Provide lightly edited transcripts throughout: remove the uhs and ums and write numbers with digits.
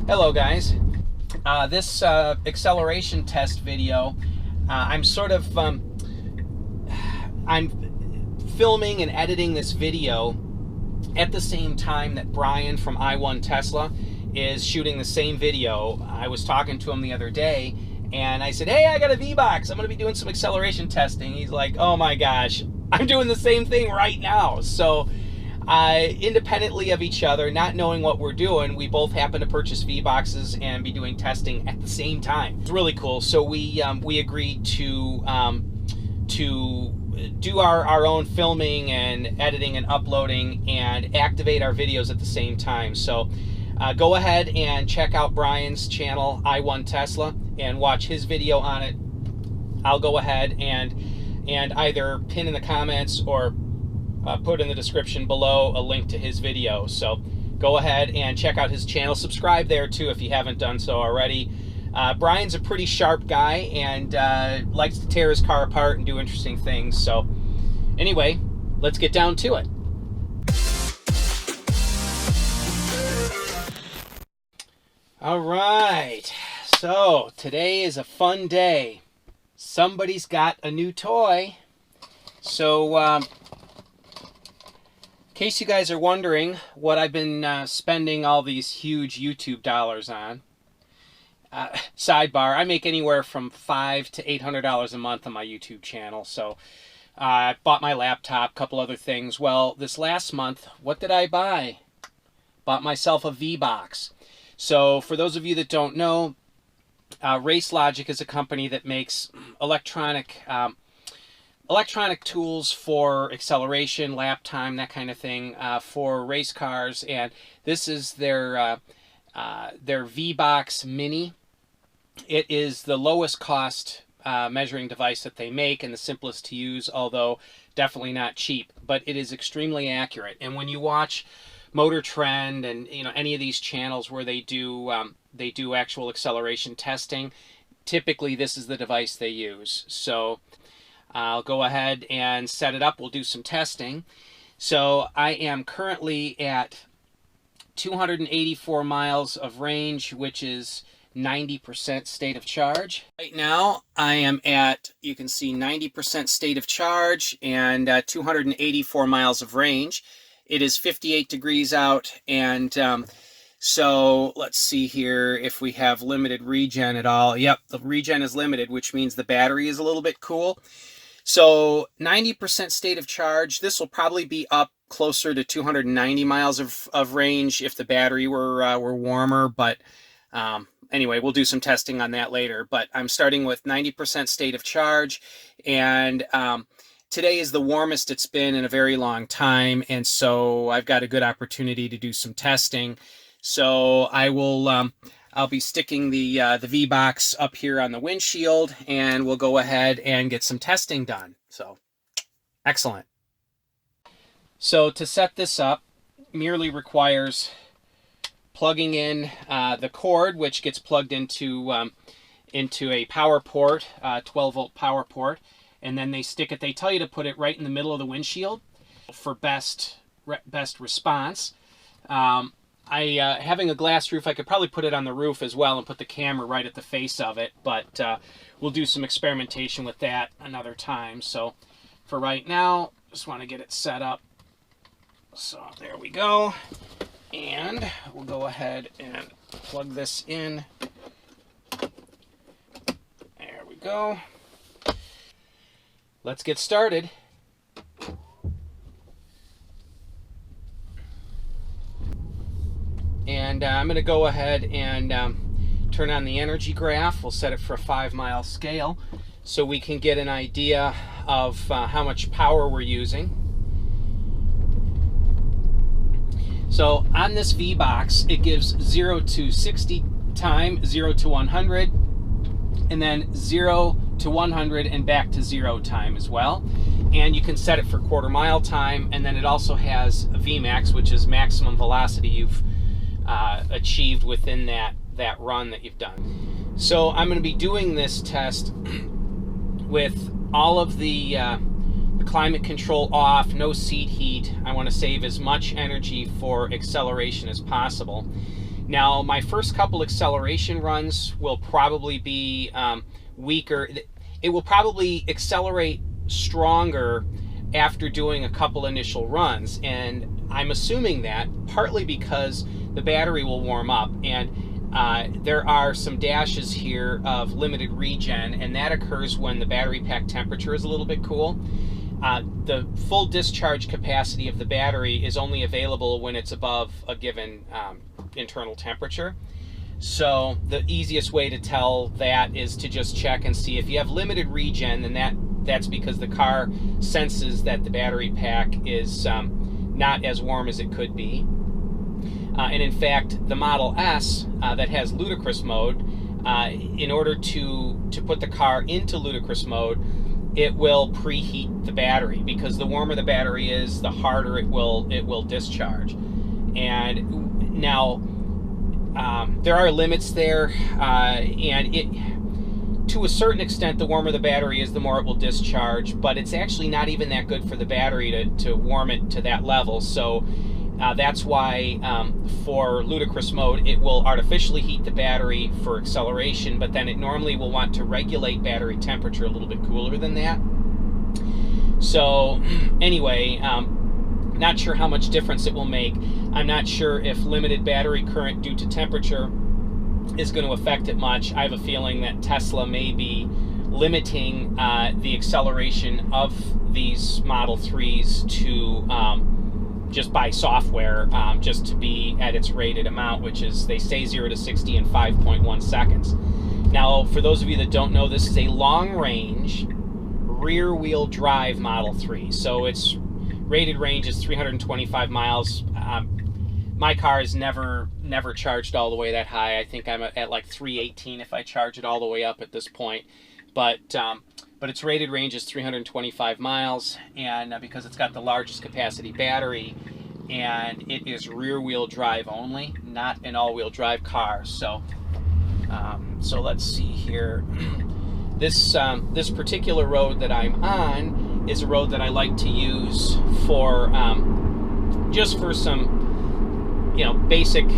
Hello guys. This acceleration test video, I'm filming and editing this video at the same time that Brian from I1 Tesla is shooting the same video. I was talking to him the other day and I said, hey, I got a V-Box. I'm going to be doing some acceleration testing. He's like, oh my gosh, I'm doing the same thing right now. So independently of each other, not knowing what we're doing, we both happen to purchase V-Boxes and be doing testing at the same time. It's really cool. So we agreed to do our own filming and editing and uploading and activate our videos at the same time. So go ahead and check out Brian's channel, I1 Tesla, and watch his video on it. I'll go ahead and either pin in the comments or put in the description below a link to his video. So go ahead and check out his channel. Subscribe there too if you haven't done so already. Brian's a pretty sharp guy and likes to tear his car apart and do interesting things. So anyway, let's get down to it. All right, so today is a fun day. Somebody's got a new toy. So in case you guys are wondering what I've been spending all these huge YouTube dollars on, sidebar, I make anywhere from $500 to $800 a month on my YouTube channel. So I bought my laptop, a couple other things. Well, this last month, what did I buy? Bought myself a V-Box. So for those of you that don't know, Race Logic is a company that makes electronic tools for acceleration, lap time, that kind of thing, for race cars. And this is their V-Box Mini. It is the lowest cost measuring device that they make and the simplest to use, although definitely not cheap. But it is extremely accurate. And when you watch Motor Trend and any of these channels where they do actual acceleration testing, typically this is the device they use. So I'll go ahead and set it up. We'll do some testing. So I am currently at 284 miles of range, which is 90% state of charge. Right now I am at, you can see, 90% state of charge and 284 miles of range. It is 58 degrees out, and so let's see here if we have limited regen at all. Yep, the regen is limited, which means the battery is a little bit cool. So 90% state of charge. This will probably be up closer to 290 miles of range if the battery were warmer. But anyway, we'll do some testing on that later. But I'm starting with 90% state of charge, and today is the warmest it's been in a very long time, and so I've got a good opportunity to do some testing. So I will, I'll be sticking the V-Box up here on the windshield, and we'll go ahead and get some testing done. So, excellent. So to set this up, merely requires plugging in the cord, which gets plugged into a power port, 12-volt power port. And then they stick it, they tell you to put it right in the middle of the windshield for best response. Having a glass roof, I could probably put it on the roof as well and put the camera right at the face of it, but we'll do some experimentation with that another time. So for right now, just want to get it set up. So there we go. And we'll go ahead and plug this in. There we go. Let's get started. And I'm going to go ahead and turn on the energy graph. We'll set it for a 5-mile scale so we can get an idea of how much power we're using. So on this V-Box, it gives 0 to 60 time, 0 to 100, and then 0 to 100 and back to 0 time as well. And you can set it for quarter-mile time, and then it also has a Vmax, which is maximum velocity you've achieved within that run that you've done. So I'm going to be doing this test with all of the climate control off, no seat heat. I want to save as much energy for acceleration as possible. Now, my first couple acceleration runs will probably be weaker. It will probably accelerate stronger after doing a couple initial runs, and I'm assuming that partly because the battery will warm up, and there are some dashes here of limited regen, and that occurs when the battery pack temperature is a little bit cool. The full discharge capacity of the battery is only available when it's above a given internal temperature. So the easiest way to tell that is to just check and see if you have limited regen, then that's because the car senses that the battery pack is not as warm as it could be. And in fact, the Model S that has ludicrous mode, in order to put the car into ludicrous mode, it will preheat the battery, because the warmer the battery is, the harder it will discharge. And now there are limits there, and to a certain extent, the warmer the battery is, the more it will discharge, but it's actually not even that good for the battery to warm it to that level. So that's why for ludicrous mode, it will artificially heat the battery for acceleration, but then it normally will want to regulate battery temperature a little bit cooler than that. So anyway, not sure how much difference it will make. I'm not sure if limited battery current due to temperature is going to affect it much. I have a feeling that Tesla may be limiting the acceleration of these Model 3s to just by software, just to be at its rated amount, which is, they say 0 to 60 in 5.1 seconds. Now, for those of you that don't know, this is a long-range rear-wheel drive Model 3. So its rated range is 325 miles. My car is never charged all the way that high. I think I'm at like 318 if I charge it all the way up at this point. But its rated range is 325 miles, and because it's got the largest capacity battery, and it is rear-wheel drive only, not an all-wheel drive car. So so let's see here. This particular road that I'm on is a road that I like to use for just for some, you know, basic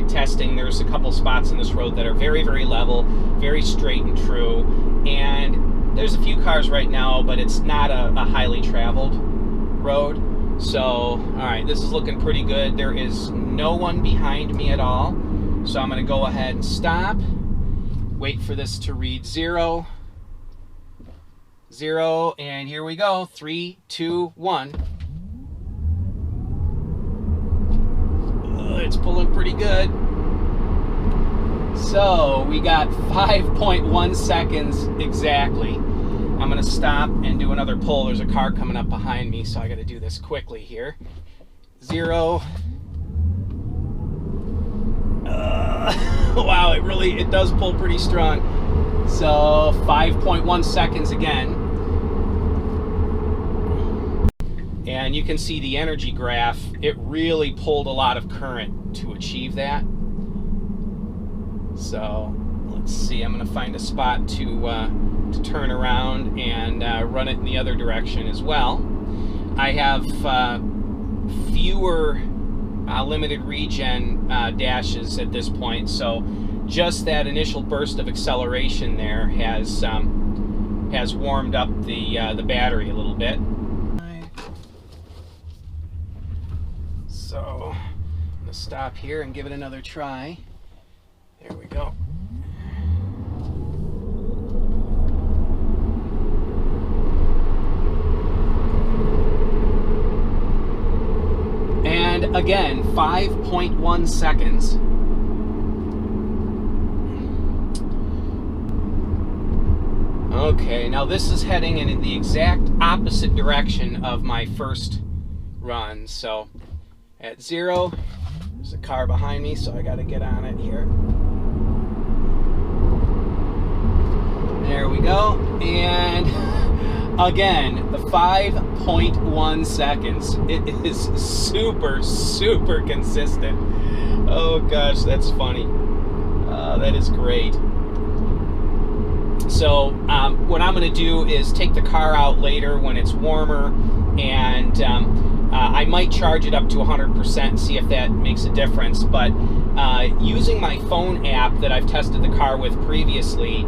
testing. There's a couple spots in this road that are very, very level, very straight and true, and there's a few cars right now, but it's not a highly traveled road. So, all right, this is looking pretty good. There is no one behind me at all, so I'm going to go ahead and stop, wait for this to read 0, and here we go. 3, 2, 1. It's pulling pretty good. So we got 5.1 seconds exactly. I'm going to stop and do another pull. There's a car coming up behind me, so I got to do this quickly here. 0. Wow, it does pull pretty strong. So 5.1 seconds again. And you can see the energy graph. It really pulled a lot of current to achieve that. So let's see, I'm going to find a spot to turn around and run it in the other direction as well. I have fewer limited regen dashes at this point, so just that initial burst of acceleration there has warmed up the battery a little bit. So I'm going to stop here and give it another try. There we go. And again, 5.1 seconds. Okay, now this is heading in the exact opposite direction of my first run. So at 0, there's a car behind me, so I got to get on it here. There we go. And again, 5.1 seconds. It is super, super consistent. Oh gosh, that's funny. That is great. So what I'm going to do is take the car out later when it's warmer, and I might charge it up to 100% and see if that makes a difference. But using my phone app that I've tested the car with previously,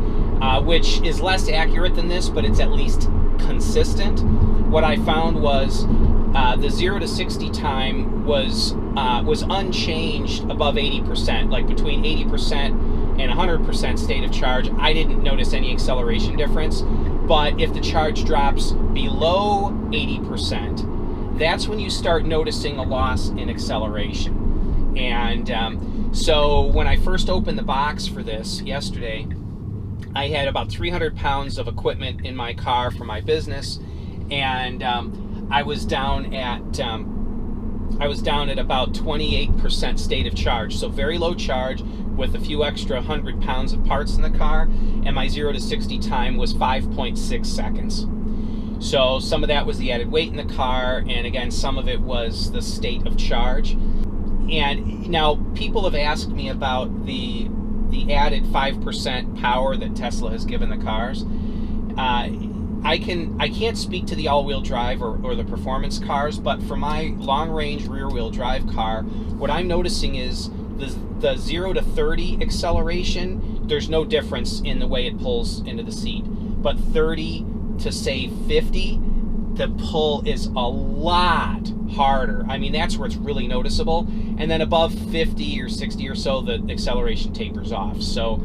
which is less accurate than this, but it's at least consistent. What I found was the 0 to 60 time was unchanged above 80%, like between 80% and 100% state of charge. I didn't notice any acceleration difference, but if the charge drops below 80%, that's when you start noticing a loss in acceleration. And so when I first opened the box for this yesterday, I had about 300 pounds of equipment in my car for my business, and I was down at about 28% state of charge, so very low charge with a few extra 100 pounds of parts in the car, and my 0 to 60 time was 5.6 seconds. So some of that was the added weight in the car, and again, some of it was the state of charge. And now people have asked me about the added 5% power that Tesla has given the cars. I can't speak to the all-wheel drive or the performance cars, but for my long-range rear-wheel drive car, what I'm noticing is the 0 to 30 acceleration, there's no difference in the way it pulls into the seat. But 30 to, say, 50, the pull is a lot harder. I mean, that's where it's really noticeable. And then above 50 or 60 or so, the acceleration tapers off. So,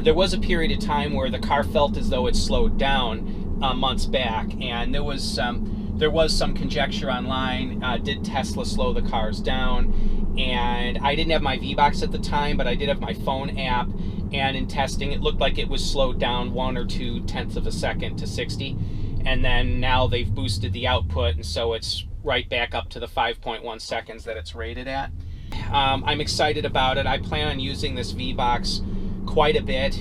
there was a period of time where the car felt as though it slowed down months back, and there was some conjecture online, did Tesla slow the cars down? And I didn't have my V-Box at the time, but I did have my phone app, and in testing it looked like it was slowed down 1 or 2 tenths of a second to 60, and then now they've boosted the output, and so it's right back up to the 5.1 seconds that it's rated at. I'm excited about it. I plan on using this V-Box quite a bit.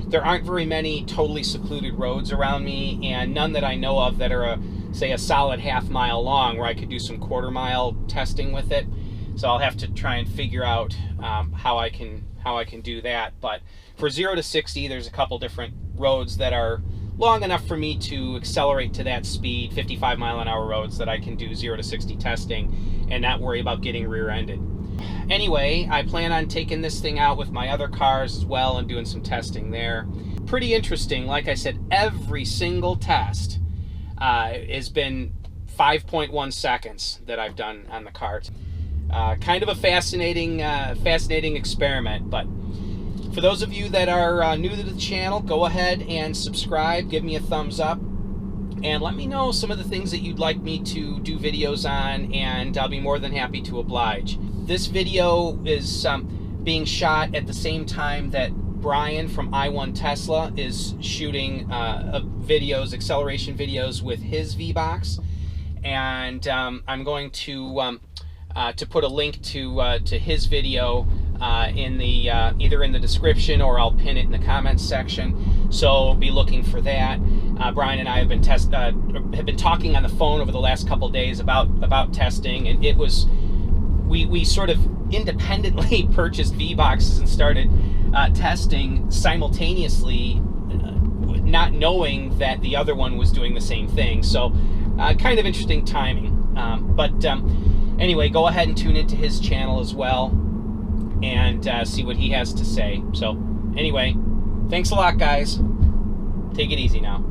There aren't very many totally secluded roads around me, and none that I know of that are say a solid half-mile long where I could do some quarter-mile testing with it. So I'll have to try and figure out how I can do that. But for 0 to 60, there's a couple different roads that are long enough for me to accelerate to that speed, 55-mile-an-hour roads that I can do 0 to 60 testing and not worry about getting rear-ended. Anyway, I plan on taking this thing out with my other cars as well and doing some testing there. Pretty interesting. Like I said, every single test has been 5.1 seconds that I've done on the car. Kind of a fascinating experiment, but for those of you that are new to the channel, go ahead and subscribe, give me a thumbs up, and let me know some of the things that you'd like me to do videos on, and I'll be more than happy to oblige. This video is being shot at the same time that Brian from I1 Tesla is shooting acceleration videos with his V-Box, and I'm going to put a link to his video in the either in the description, or I'll pin it in the comments section. So be looking for that. Brian and I have been talking on the phone over the last couple days about testing, and it was we sort of independently purchased V-Boxes and started testing simultaneously, not knowing that the other one was doing the same thing. So kind of interesting timing. Anyway, go ahead and tune into his channel as well and see what he has to say. So anyway, thanks a lot, guys. Take it easy now.